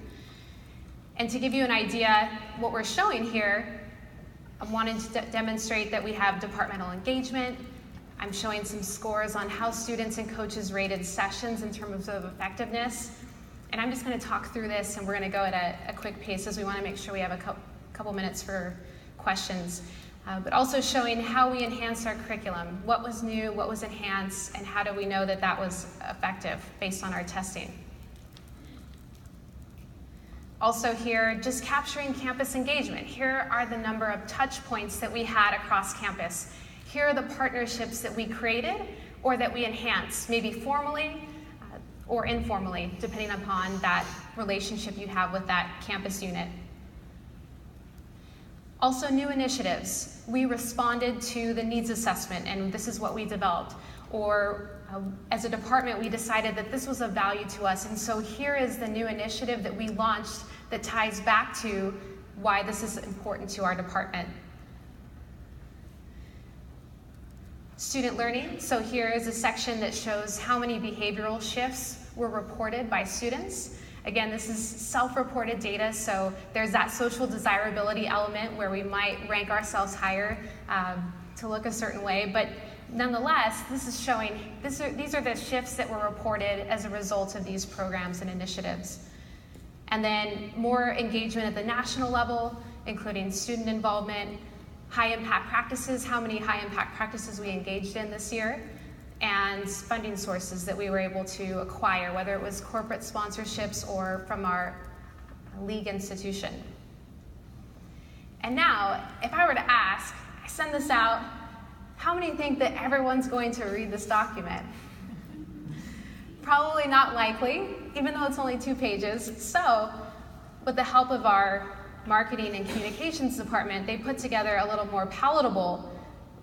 And to give you an idea, what we're showing here, I'm wanting to demonstrate that we have departmental engagement. I'm showing some scores on how students and coaches rated sessions in terms of effectiveness. And I'm just going to talk through this, and we're going to go at a quick pace as we want to make sure we have a couple minutes for questions. But also showing how we enhanced our curriculum, what was new, what was enhanced, and how do we know that that was effective based on our testing. Also here, just capturing campus engagement. Here are the number of touch points that we had across campus. Here are the partnerships that we created or that we enhanced, maybe formally or informally, depending upon that relationship you have with that campus unit. Also, new initiatives. We responded to the needs assessment, and this is what we developed. Or as a department, we decided that this was of value to us, and so here is the new initiative that we launched that ties back to why this is important to our department. Student learning. So here is a section that shows how many behavioral shifts were reported by students. Again, this is self-reported data, so there's that social desirability element where we might rank ourselves higher to look a certain way, but nonetheless, this is showing, these are the shifts that were reported as a result of these programs and initiatives. And then more engagement at the national level, including student involvement, high-impact practices, how many high-impact practices we engaged in this year, and funding sources that we were able to acquire, whether it was corporate sponsorships or from our league institution. And now, if I were to ask, I send this out, how many think that everyone's going to read this document? Probably not likely, even though it's only 2 pages. So, with the help of our marketing and communications department, they put together a little more palatable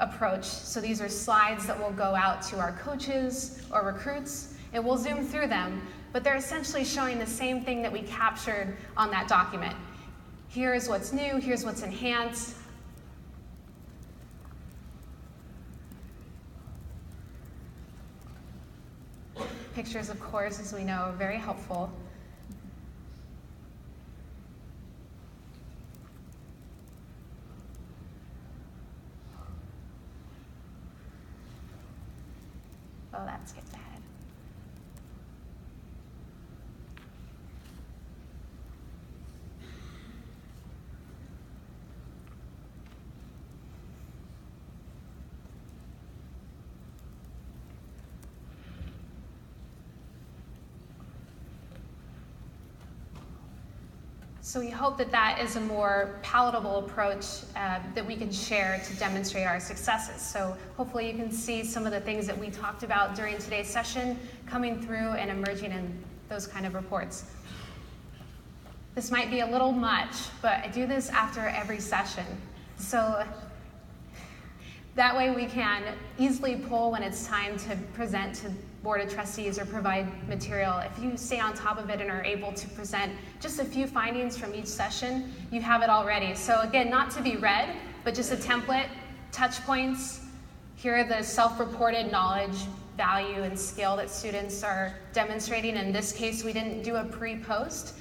approach. So these are slides that will go out to our coaches or recruits, and we'll zoom through them, but they're essentially showing the same thing that we captured on that document. Here's what's new, here's what's enhanced. Pictures, of course, as we know, are very helpful. Oh, that skipped ahead. So we hope that that is a more palatable approach that we can share to demonstrate our successes. So hopefully you can see some of the things that we talked about during today's session coming through and emerging in those kind of reports. This might be a little much, but I do this after every session. So that way we can easily pull when it's time to present to Board of Trustees or provide material. If you stay on top of it and are able to present just a few findings from each session, you have it already. So again, not to be read, but just a template, touch points. Here are the self-reported knowledge, value, and skill that students are demonstrating. In this case, we didn't do a pre-post.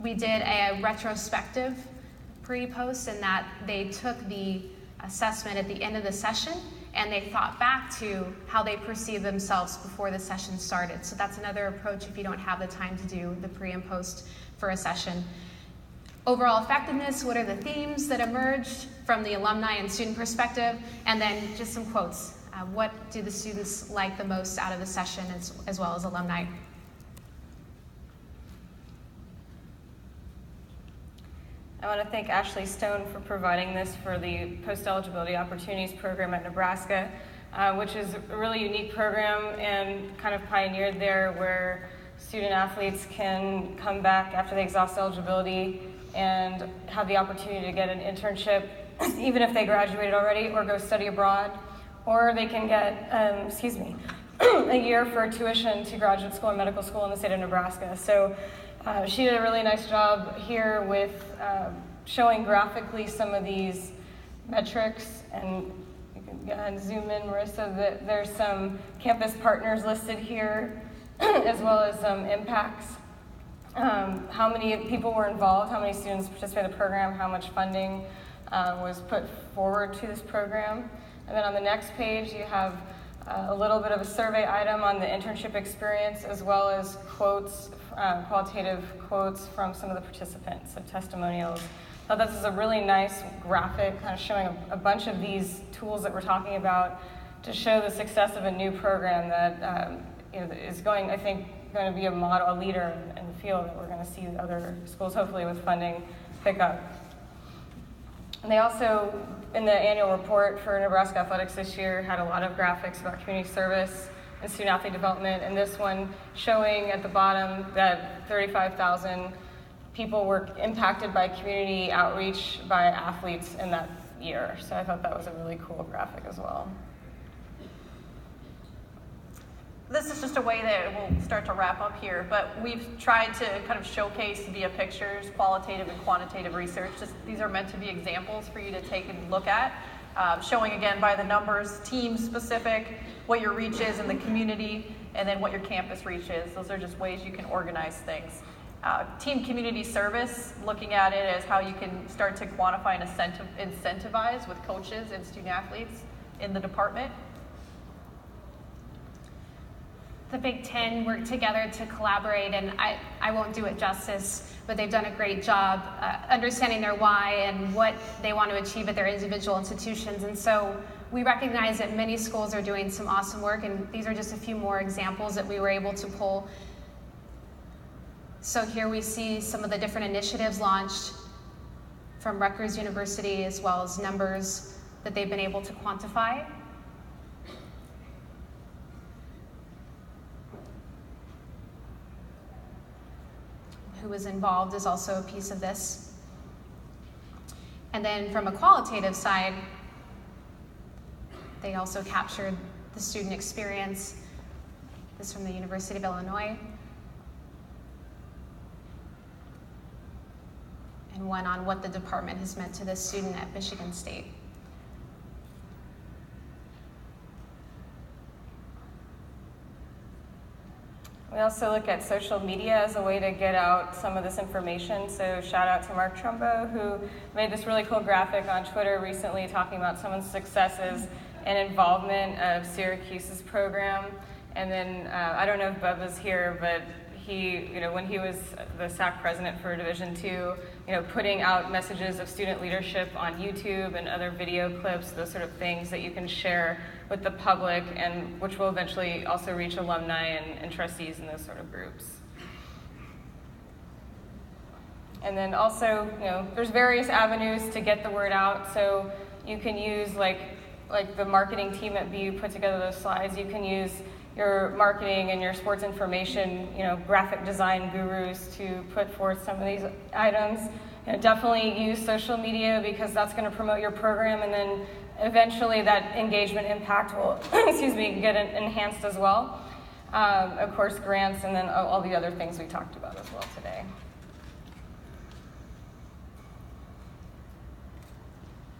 We did a retrospective pre-post in that they took the assessment at the end of the session and they thought back to how they perceived themselves before the session started. So that's another approach if you don't have the time to do the pre and post for a session. Overall effectiveness, what are the themes that emerged from the alumni and student perspective? And then just some quotes. What do the students like the most out of the session as well as alumni? I want to thank Ashley Stone for providing this for the Post-Eligibility Opportunities Program at Nebraska, which is a really unique program and kind of pioneered there where student athletes can come back after they exhaust eligibility and have the opportunity to get an internship, even if they graduated already, or go study abroad, or they can get, a year for tuition to graduate school and medical school in the state of Nebraska. So she did a really nice job here with showing graphically some of these metrics, and you can go ahead and zoom in, Marissa, that there's some campus partners listed here, as well as some impacts. How many people were involved, how many students participated in the program, how much funding was put forward to this program. And then on the next page, you have a little bit of a survey item on the internship experience, as well as quotes, qualitative quotes from some of the participants, so testimonials. So this is a really nice graphic kind of showing a bunch of these tools that we're talking about to show the success of a new program that is going, I think, going to be a model, a leader in the field that we're going to see other schools, hopefully with funding, pick up. And they also, in the annual report for Nebraska Athletics this year, had a lot of graphics about community service and student athlete development, and this one showing at the bottom that 35,000 people were impacted by community outreach by athletes in that year. So I thought that was a really cool graphic as well. This is just a way that we'll start to wrap up here, but we've tried to kind of showcase via pictures, qualitative and quantitative research. These are meant to be examples for you to take and look at, showing again by the numbers, team specific, what your reach is in the community, and then what your campus reach is. Those are just ways you can organize things. Team community service, looking at it as how you can start to quantify and incentivize with coaches and student athletes in the department. The Big Ten worked together to collaborate, and I won't do it justice, but they've done a great job understanding their why and what they want to achieve at their individual institutions. And so we recognize that many schools are doing some awesome work, and these are just a few more examples that we were able to pull. So here we see some of the different initiatives launched from Rutgers University, as well as numbers that they've been able to quantify. Who was involved is also a piece of this. And then from a qualitative side, they also captured the student experience. This is from the University of Illinois. And one on what the department has meant to this student at Michigan State. We also look at social media as a way to get out some of this information. So shout out to Mark Trumbo, who made this really cool graphic on Twitter recently talking about some of the successes and involvement of Syracuse's program. And then I don't know if Bubba's here, but he, when he was the SAC president for Division II, putting out messages of student leadership on YouTube and other video clips, those sort of things that you can share with the public, and which will eventually also reach alumni and trustees in those sort of groups. And then also, there's various avenues to get the word out. So you can use like the marketing team at BU put together those slides. You can use your marketing and your sports information, graphic design gurus to put forth some of these items. And definitely use social media, because that's going to promote your program, and then eventually that engagement impact will, get enhanced as well. Of course, grants, and then all the other things we talked about as well today.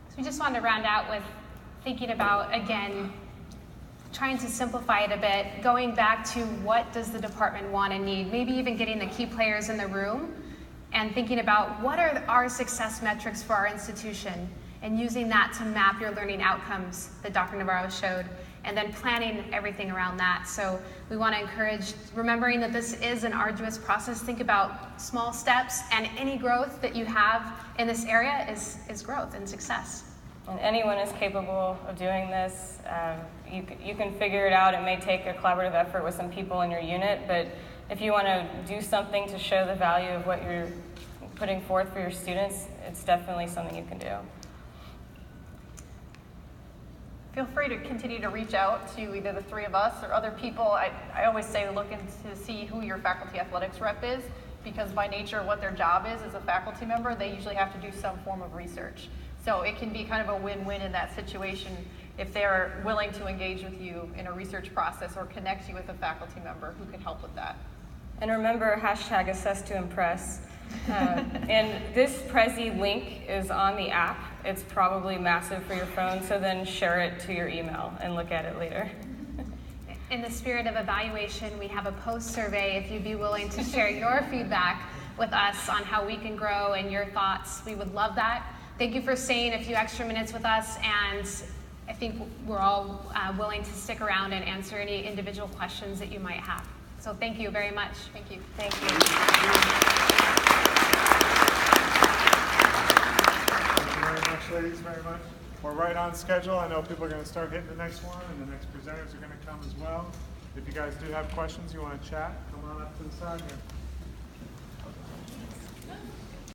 So we just wanted to round out with thinking about, again, trying to simplify it a bit, going back to what does the department want and need, maybe even getting the key players in the room and thinking about what are our success metrics for our institution, and using that to map your learning outcomes that Dr. Navarro showed, and then planning everything around that. So we want to encourage, remembering that this is an arduous process. Think about small steps, and any growth that you have in this area is growth and success. And anyone is capable of doing this. You can figure it out. It may take a collaborative effort with some people in your unit, but if you want to do something to show the value of what you're putting forth for your students, it's definitely something you can do. Feel free to continue to reach out to either the three of us or other people. I always say look to see who your faculty athletics rep is, because by nature of what their job is as a faculty member, they usually have to do some form of research. So it can be kind of a win-win in that situation if they're willing to engage with you in a research process or connect you with a faculty member who can help with that. And remember, #AssessToImpress. And this Prezi link is on the app. It's probably massive for your phone, so then share it to your email and look at it later. In the spirit of evaluation, we have a post survey. If you'd be willing to share your feedback with us on how we can grow and your thoughts, we would love that. Thank you for staying a few extra minutes with us, and I think we're all willing to stick around and answer any individual questions that you might have. So thank you very much. Thank you. Thank you. Thank you very much, ladies, very much. We're right on schedule. I know people are going to start hitting the next one, and the next presenters are going to come as well. If you guys do have questions, you want to chat, come on up to the side here.